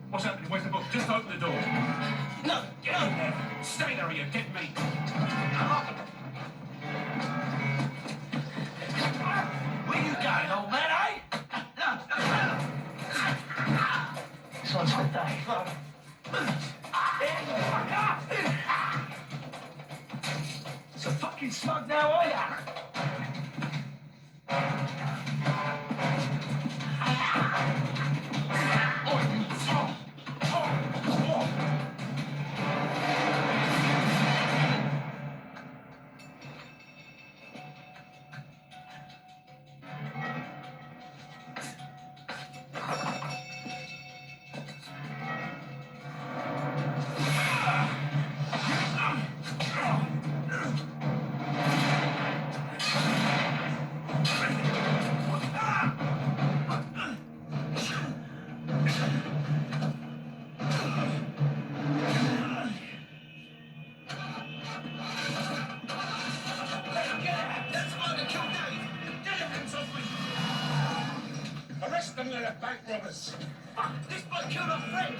What's happening? Where's the book? Just open the door. No, get over there. Stay there or you get me. Where you going, old man, eh? This one's for Dave. It's a fucking smug now, are ya? Arrest them, they're bank robbers. This bloke killed our friend.